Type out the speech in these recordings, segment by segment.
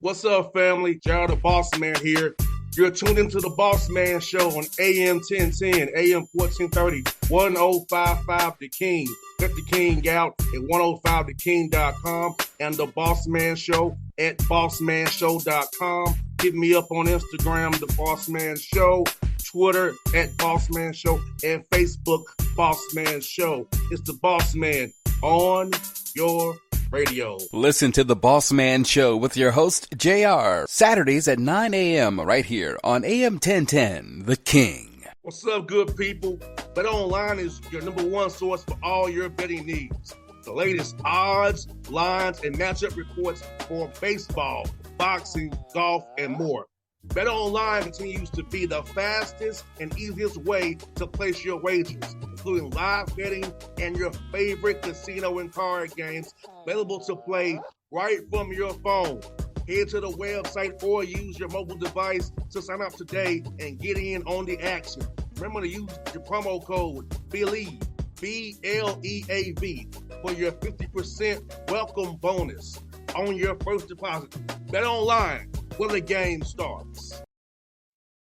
What's up, family? Gerald the Bossman here. You're tuned into the Bossman Show on AM 1010, AM 1430, 1055 The King. Let the King out at 105theking.com and the Bossman Show at bossmanshow.com. Hit me up on Instagram, The Bossman Show, Twitter at Bossman Show, and Facebook, Bossman Show. It's the Bossman on your radio. Listen to the Bossman Show with your host, JR, Saturdays at 9 a.m. right here on AM 1010, The King. What's up, good people? BetOnline is your number one source for all your betting needs. The latest odds, lines, and matchup reports for baseball, boxing, golf, and more. BetOnline continues to be the fastest and easiest way to place your wagers, including live betting and your favorite casino and card games available to play right from your phone. Head to the website or use your mobile device to sign up today and get in on the action. Remember to use your promo code BELIEVE, B-L-E-A-V, for your 50% welcome bonus on your first deposit. BetOnline, where the game starts.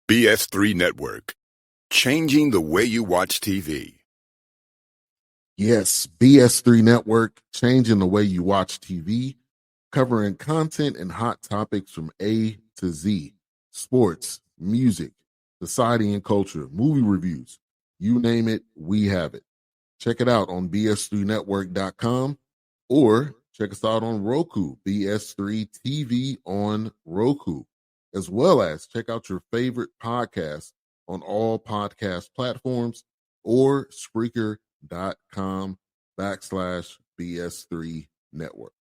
BS3 Network, changing the way you watch TV. Yes, BS3 Network, changing the way you watch TV, covering content and hot topics from A to Z, sports, music, society and culture, movie reviews, you name it, we have it. Check it out on bs3network.com or check us out on Roku, BS3 TV on Roku, as well as check out your favorite podcast on all podcast platforms or Spreaker.com/BS3 Network.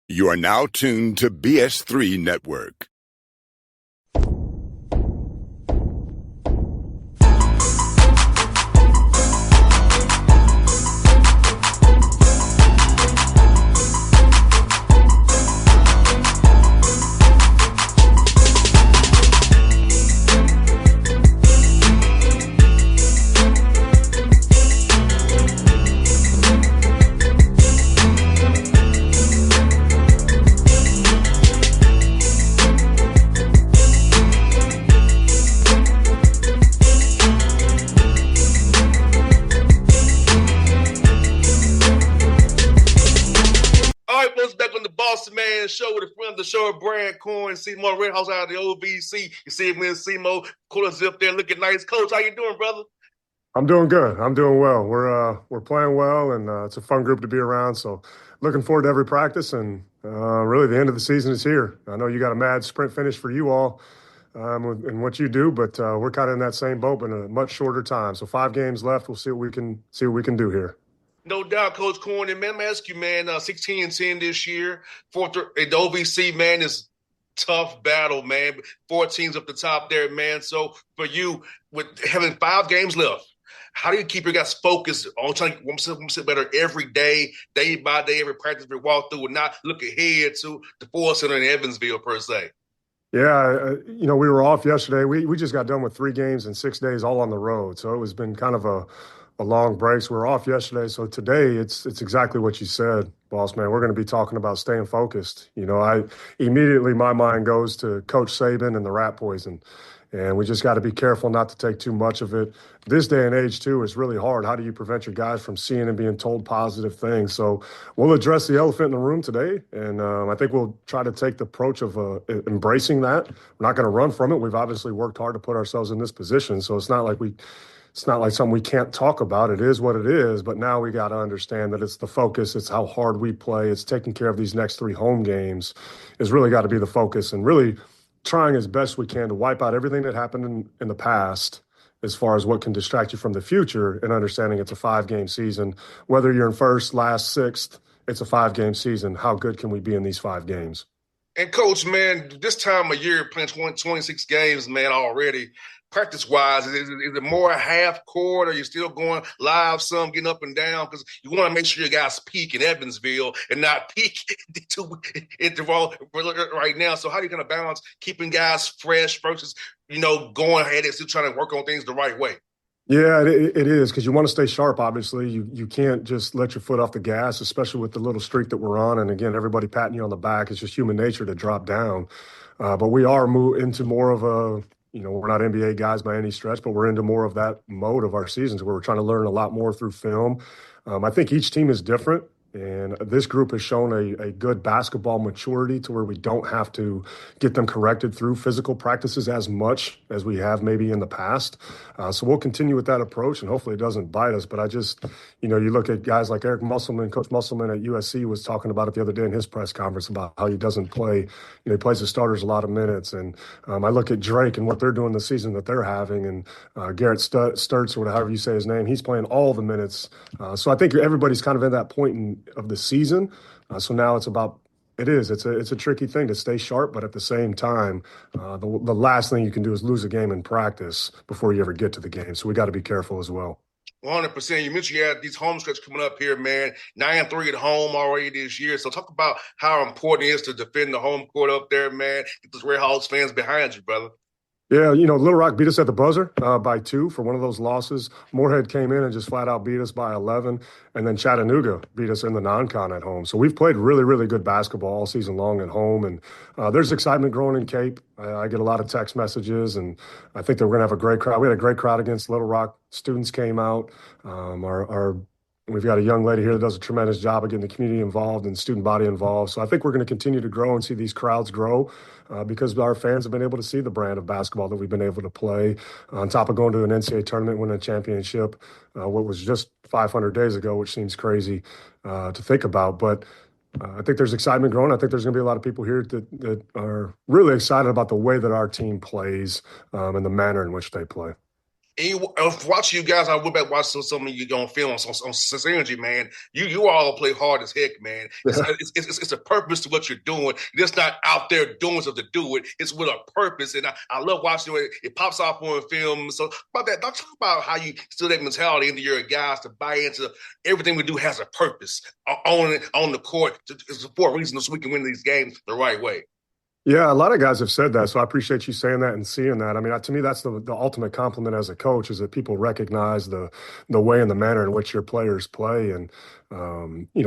You are now tuned to BS3 Network. Show with a friend of the show, Brad Korn, Seymour Red House out of the OVC. You see me and Seymour, cooling zip there, looking nice. Coach, how you doing, brother? I'm doing good. I'm doing well. We're playing well, and it's a fun group to be around. So, looking forward to every practice, and really the end of the season is here. I know you got a mad sprint finish for you all in what you do, but we're kind of in that same boat, but in a much shorter time. So 5 games left. We'll see what we can do here. No doubt, Coach Korn. And, man, let me ask you, man, 16-10 this year. The OVC, man, is tough battle, man. 4 teams up the top there, man. So, for you, with having 5 games left, how do you keep your guys focused on trying to get better every day by day, every practice we walk through, and not look ahead to the Ford Center in Evansville, per se? Yeah, we were off yesterday. We just got done with 3 games in 6 days, all on the road. So, it was been kind of a long breaks. We were off yesterday. So today it's exactly what you said, boss man. We're going to be talking about staying focused. My mind goes to Coach Saban and the rat poison. And we just got to be careful not to take too much of it. This day and age, too, is really hard. How do you prevent your guys from seeing and being told positive things? So we'll address the elephant in the room today. And I think we'll try to take the approach of embracing that. We're not going to run from it. We've obviously worked hard to put ourselves in this position. So it's not like something we can't talk about. It is what it is, but now we got to understand that it's the focus. It's how hard we play. It's taking care of these next 3 home games is really got to be the focus, and really trying as best we can to wipe out everything that happened in the past as far as what can distract you from the future, and understanding it's a 5-game season. Whether you're in first, last, sixth, it's a 5-game season. How good can we be in these 5 games? And, Coach, man, this time of year, playing 26 games, man, already, practice-wise, is it more half court, or you still going live some, getting up and down? Because you want to make sure your guys peak in Evansville and not peak right now. So how do you kind of balance keeping guys fresh versus, going ahead and still trying to work on things the right way? Yeah, it is because you want to stay sharp. Obviously, you can't just let your foot off the gas, especially with the little streak that we're on. And again, everybody patting you on the back. It's just human nature to drop down. But we are into more of a, we're not NBA guys by any stretch, but we're into more of that mode of our seasons where we're trying to learn a lot more through film. I think each team is different. And this group has shown a good basketball maturity to where we don't have to get them corrected through physical practices as much as we have maybe in the past. So we'll continue with that approach, and hopefully it doesn't bite us. But I just, you look at guys like Eric Musselman, Coach Musselman at USC was talking about it the other day in his press conference about how he doesn't play, he plays the starters a lot of minutes. And I look at Drake and what they're doing this season that they're having, and Garrett Sturtz, or however you say his name, he's playing all the minutes. So I think everybody's kind of in that point of the season. So now it's about it's a tricky thing to stay sharp, but at the same time, the last thing you can do is lose a game in practice before you ever get to the game. So we got to be careful as well. 100%. You mentioned you had these home stretch coming up here, man. 9-3 at home already this year. So talk about how important it is to defend the home court up there, man. Get those Red Hawks fans behind you, brother. Yeah, Little Rock beat us at the buzzer by 2 for one of those losses. Moorhead came in and just flat out beat us by 11. And then Chattanooga beat us in the non-con at home. So we've played really, really good basketball all season long at home. And there's excitement growing in Cape. I get a lot of text messages, and I think that we're going to have a great crowd. We had a great crowd against Little Rock. Students came out. We've got a young lady here that does a tremendous job of getting the community involved and student body involved. So I think we're going to continue to grow and see these crowds grow because our fans have been able to see the brand of basketball that we've been able to play on top of going to an NCAA tournament, winning a championship, what was just 500 days ago, which seems crazy to think about. But I think there's excitement growing. I think there's going to be a lot of people here that are really excited about the way that our team plays and the manner in which they play. And watching you guys, I went back watching some of you on film on Synergy, man. You all play hard as heck, man. It's a purpose to what you're doing. You're just not out there doing something to do it. It's with a purpose, and I love watching it. It pops off on film. So about that, talk about how you instill that mentality into your guys to buy into everything we do has a purpose on the court for a reason so we can win these games the right way. Yeah, a lot of guys have said that, so I appreciate you saying that and seeing that. I mean, to me, that's the ultimate compliment as a coach is that people recognize the way and the manner in which your players play and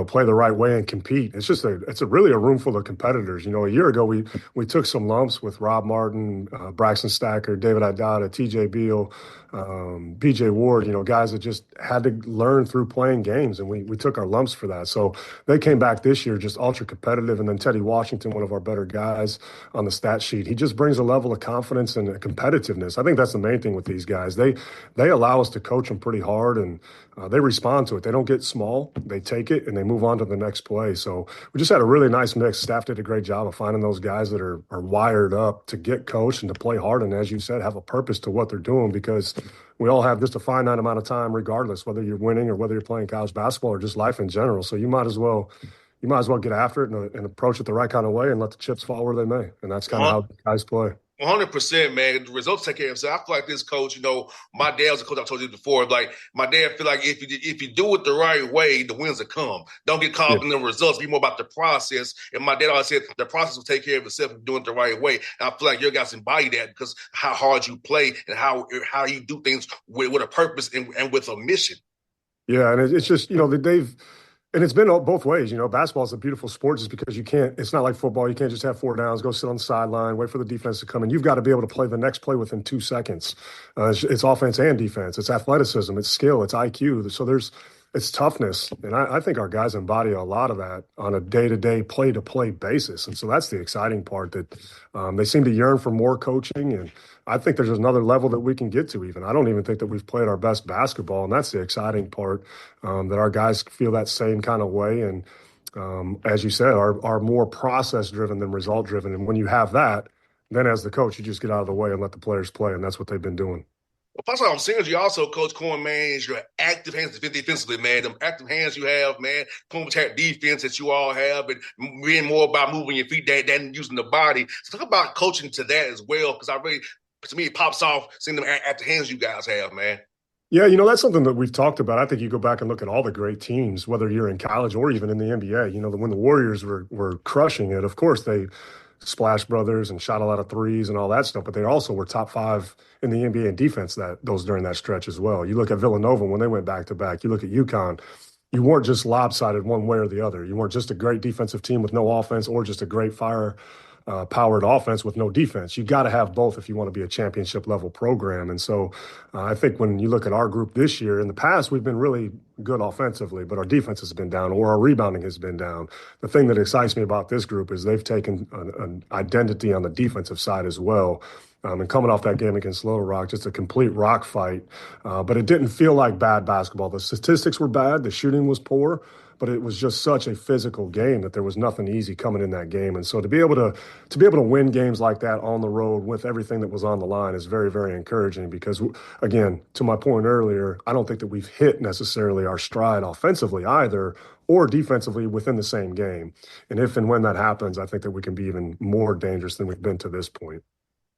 play the right way and compete. It's really a room full of competitors. A year ago we took some lumps with Rob Martin, Braxton Stacker, David Idata, T.J. Beal, B.J. Ward. Guys that just had to learn through playing games, and we took our lumps for that. So they came back this year just ultra competitive, and then Teddy Washington, one of our better guys on the stat sheet. He just brings a level of confidence and competitiveness. I think that's the main thing with these guys. They allow us to coach them pretty hard, and they respond to it. They don't get small. They take it, and they move on to the next play. So we just had a really nice mix. Staff did a great job of finding those guys that are wired up to get coached and to play hard, and as you said, have a purpose to what they're doing because we all have just a finite amount of time regardless, whether you're winning or whether you're playing college basketball or just life in general. So you might as well get after it and approach it the right kind of way and let the chips fall where they may. And that's kind of how guys play. 100%, man. The results take care of themselves. I feel like this coach, my dad was a coach I told you before. Like, my dad feel like if you do it the right way, the wins will come. Don't get caught up in the results. Be more about the process. And my dad always said the process will take care of itself if you're doing it the right way. And I feel like your guys embody that because how hard you play and how you do things with a purpose and with a mission. Yeah, and it's just, and it's been both ways. Basketball is a beautiful sport just because it's not like football. You can't just have 4 downs, go sit on the sideline, wait for the defense to come in. You've got to be able to play the next play within 2 seconds. It's offense and defense. It's athleticism. It's skill. It's IQ. So it's toughness. And I think our guys embody a lot of that on a day-to-day, play-to-play basis. And so that's the exciting part that they seem to yearn for more coaching. And I think there's another level that we can get to even. I don't even think that we've played our best basketball. And that's the exciting part, that our guys feel that same kind of way. And as you said, are more process-driven than result-driven. And when you have that, then as the coach, you just get out of the way and let the players play. And that's what they've been doing. Well, first of all, I'm seeing you also, Coach Korn, man, is your active hands defensively, man. Them active hands you have, man, compact defense that you all have, and being more about moving your feet than using the body. So talk about coaching to that as well, because to me, it pops off seeing them active hands you guys have, man. Yeah, that's something that we've talked about. I think you go back and look at all the great teams, whether you're in college or even in the NBA. When the Warriors were crushing it, of course Splash Brothers and shot a lot of threes and all that stuff, but they also were top 5 in the NBA in defense during that stretch as well. You look at Villanova when they went back to back. You look at UConn. You weren't just lopsided one way or the other. You weren't just a great defensive team with no offense or just a great powered offense with no defense. You got to have both if you want to be a championship level program. And so I think when you look at our group this year, in the past, we've been really good offensively, but our defense has been down or our rebounding has been down. The thing that excites me about this group is they've taken an identity on the defensive side as well. And coming off that game against Little Rock, just a complete rock fight. But it didn't feel like bad basketball. The statistics were bad. The shooting was poor. But it was just such a physical game that there was nothing easy coming in that game. And so to be able to win games like that on the road with everything that was on the line is very, very encouraging because, again, to my point earlier, I don't think that we've hit necessarily our stride offensively either or defensively within the same game. And if and when that happens, I think that we can be even more dangerous than we've been to this point.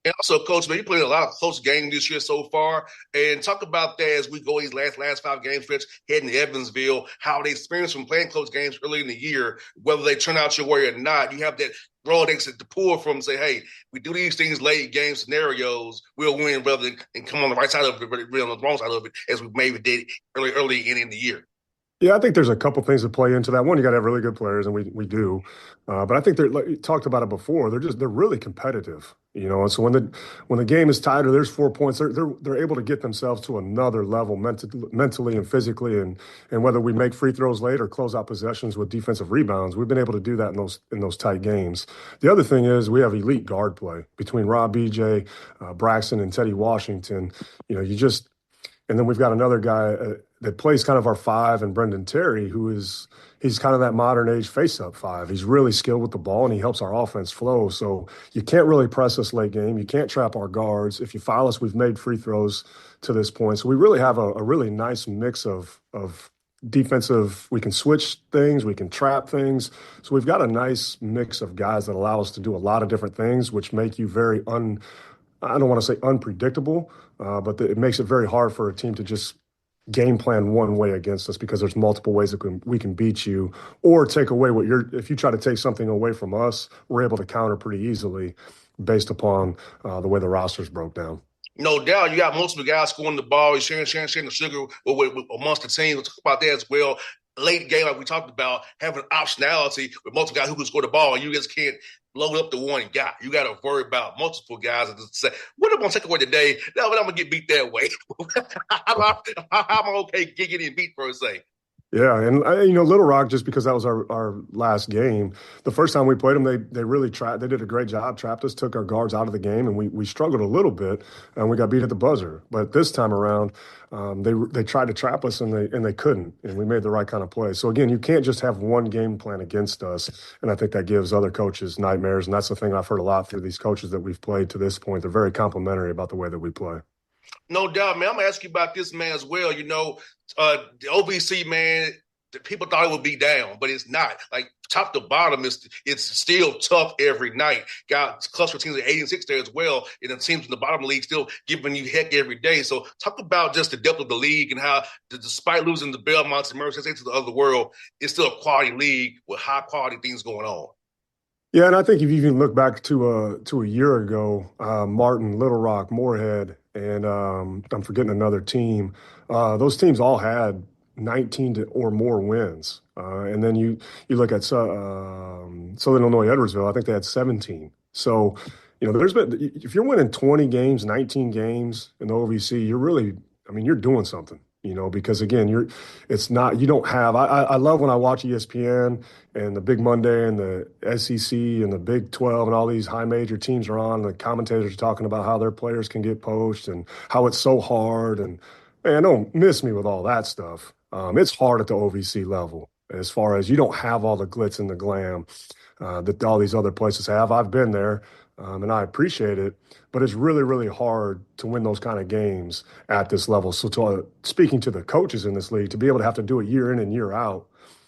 And also, Coach, man, you played a lot of close games this year so far. And talk about that as we go these last 5 game stretch heading to Evansville, how they experience from playing close games early in the year, whether they turn out your way or not. You have that Rolodex to pull from and say, hey, we do these things late game scenarios, we'll win rather than come on the right side of it, but we're on the wrong side of it as we maybe did early in the year. Yeah, I think there's a couple things that play into that. One, you got to have really good players, and we do. But I think like you talked about it before. They're really competitive, And so when the game is tight or there's 4 points, they're able to get themselves to another level mentally and physically, and whether we make free throws late or close out possessions with defensive rebounds, we've been able to do that in those tight games. The other thing is we have elite guard play between Rob BJ, Braxton, and Teddy Washington. And then we've got another guy that plays kind of our 5, and Brendan Terry, he's kind of that modern age face-up 5. He's really skilled with the ball, and he helps our offense flow. So you can't really press us late game. You can't trap our guards. If you foul us, we've made free throws to this point. So we really have a really nice mix of defensive. We can switch things. We can trap things. So we've got a nice mix of guys that allow us to do a lot of different things, which make you very I don't want to say unpredictable, but it makes it very hard for a team to just game plan one way against us because there's multiple ways that we can beat you or take away if you try to take something away from us, we're able to counter pretty easily based upon the way the rosters broke down. No doubt, you got multiple guys scoring the ball, sharing the sugar amongst the team. We'll talk about that as well. Late game, like we talked about, having optionality with multiple guys who can score the ball. You just can't load up the one guy. You got to worry about multiple guys and just say, what am I going to take away today? No, but I'm going to get beat that way. How am I okay getting beat, per se? Yeah, and Little Rock, just because that was our last game, the first time we played them, they really tried. They did a great job, trapped us, took our guards out of the game, and we struggled a little bit, and we got beat at the buzzer. But this time around, they tried to trap us, and they couldn't, and we made the right kind of play. So again, you can't just have one game plan against us, and I think that gives other coaches nightmares, and that's the thing I've heard a lot through these coaches that we've played to this point. They're very complimentary about the way that we play. No doubt, man. I'm going to ask you about this, man, as well. The OVC, man, people thought it would be down, but it's not. Like, top to bottom, it's still tough every night. Got cluster teams at 8 and 6 there as well, and the teams in the bottom of the league still giving you heck every day. So talk about just the depth of the league and how, despite losing the Belmonts and Mercers into the other world, it's still a quality league with high-quality things going on. Yeah, and I think if you even look back to a year ago, Martin, Little Rock, Moorhead, and I'm forgetting another team. Those teams all had 19 or more wins. And then you look at Southern Illinois, Edwardsville, I think they had 17. So, there's been, if you're winning 20 games, 19 games in the OVC, you're doing something. Because again, you don't have, I love when I watch ESPN and the Big Monday and the SEC and the Big 12 and all these high major teams are on. The commentators are talking about how their players can get poached and how it's so hard. And man, don't miss me with all that stuff. It's hard at the OVC level as far as you don't have all the glitz and the glam that all these other places have. I've been there. And I appreciate it, but it's really, really hard to win those kind of games at this level. So speaking to the coaches in this league, to be able to have to do it year in and year out,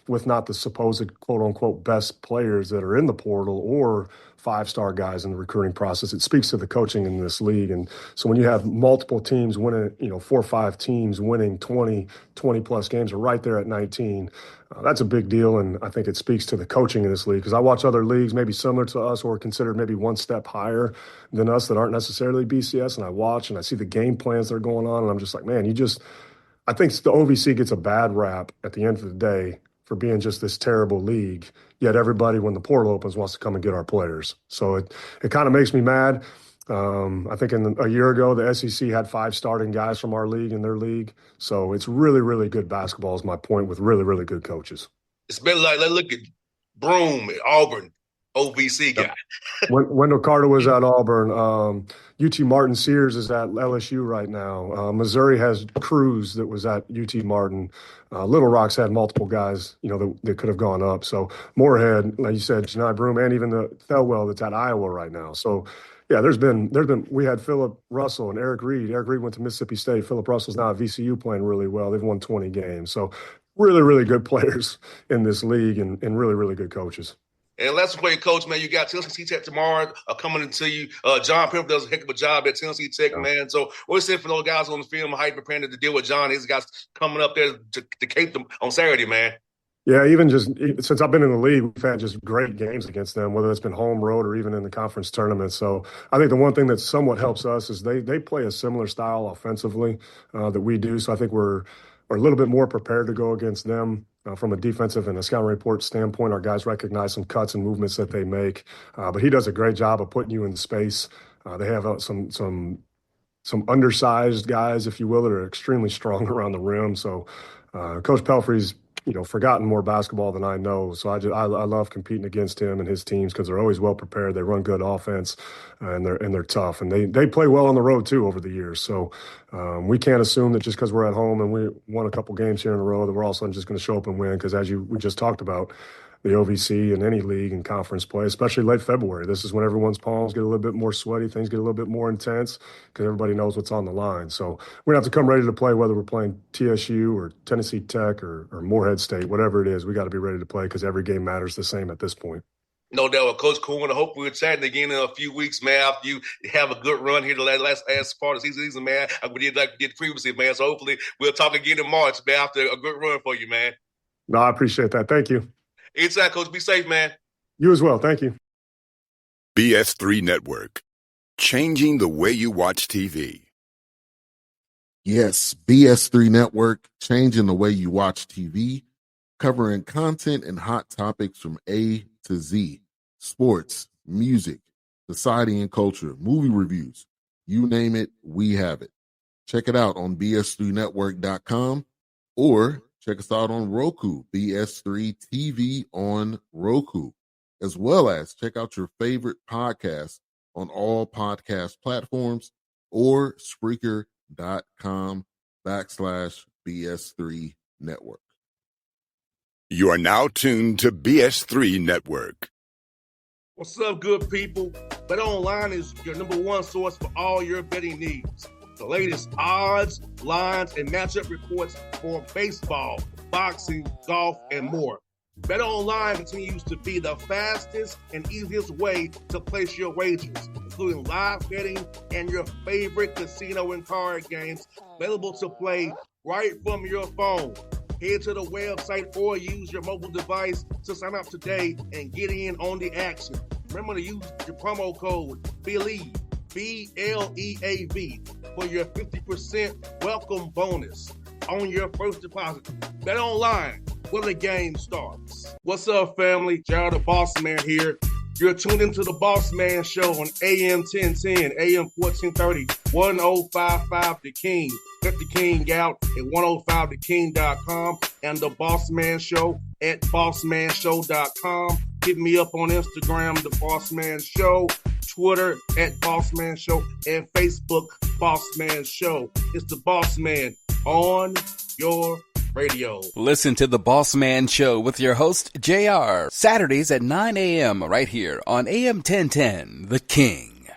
with not the supposed quote unquote best players that are in the portal or 5-star guys in the recruiting process. It speaks to the coaching in this league. And so when you have multiple teams winning, 4 or 5 teams winning 20 plus games, or right there at 19, that's a big deal. And I think it speaks to the coaching in this league, because I watch other leagues maybe similar to us or considered maybe one step higher than us that aren't necessarily BCS. And I watch and I see the game plans that are going on. And I'm just like, man, I think the OVC gets a bad rap at the end of the day for being just this terrible league, yet everybody, when the portal opens, wants to come and get our players. So it kind of makes me mad. I think a year ago, the SEC had 5 starting guys from our league in their league. So it's really, really good basketball is my point, with really, really good coaches. It's been like, let's look at Broome at Auburn, OVC guy. Wendell Carter was at Auburn. UT Martin Sears is at LSU right now. Missouri has Cruz that was at UT Martin. Little Rock's had multiple guys, that could have gone up. So Moorhead, like you said, Janai Broome, and even the Thelwell that's at Iowa right now. So yeah, we had Philip Russell and Eric Reed. Eric Reed went to Mississippi State. Philip Russell's now at VCU playing really well. They've won 20 games. So really, really good players in this league and really, really good coaches. And let's play, Coach, man. You got Tennessee Tech tomorrow coming into you. John Pimp does a heck of a job at Tennessee Tech, man. So what is it for those guys on the field? How you preparing to deal with John? These guys coming up there to cape them on Saturday, man. Yeah, even just since I've been in the league, we've had just great games against them, whether it's been home, road, or even in the conference tournament. So I think the one thing that somewhat helps us is they play a similar style offensively that we do. So I think we're a little bit more prepared to go against them. From a defensive and a scouting report standpoint, our guys recognize some cuts and movements that they make. But he does a great job of putting you in space. They have some undersized guys, if you will, that are extremely strong around the rim. So Coach Pelfrey's forgotten more basketball than I know. So I love competing against him and his teams, because they're always well prepared. They run good offense, and they're tough, and they play well on the road too over the years. So we can't assume that just because we're at home and we won a couple games here in a row that we're all of a sudden just going to show up and win. Because we just talked about, the OVC and any league and conference play, especially late February. This is when everyone's palms get a little bit more sweaty, things get a little bit more intense, because everybody knows what's on the line. So we have to come ready to play, whether we're playing TSU or Tennessee Tech or Morehead State, whatever it is. We got to be ready to play, because every game matters the same at this point. No doubt. With Coach Korn, I hope we're chatting again in a few weeks, man, after you have a good run here the last part of the season, man. We did like we did previously, man. So hopefully we'll talk again in March, man, after a good run for you, man. No, I appreciate that. Thank you. Inside, Coach. Be safe, man. You as well. Thank you. BS3 Network. Changing the way you watch TV. Yes, BS3 Network, changing the way you watch TV, covering content and hot topics from A to Z. Sports, music, society and culture, movie reviews. You name it, we have it. Check it out on bs3network.com or check us out on Roku, BS3 TV on Roku, as well as check out your favorite podcast on all podcast platforms or Spreaker.com/BS3 Network. You are now tuned to BS3 Network. What's up, good people? BetOnline is your number one source for all your betting needs. The latest odds, lines, and matchup reports for baseball, boxing, golf, and more. BetOnline continues to be the fastest and easiest way to place your wagers, including live betting and your favorite casino and card games available to play right from your phone. Head to the website or use your mobile device to sign up today and get in on the action. Remember to use your promo code BELIEVE, BLEAV, for your 50% welcome bonus on your first deposit. Bet online where the game starts. What's up, family? Jared the Bossman here. You're tuned into the Bossman Show on AM 1010, AM 1430, 1055 The King. Check The King out at 105theking.com and the Bossman Show at bossmanshow.com. Hit me up on Instagram, The Bossman Show, Twitter at Bossman Show, and Facebook, Bossman Show. It's the Bossman on your radio. Listen to The Bossman Show with your host, JR, Saturdays at 9 a.m. right here on AM 1010, The King.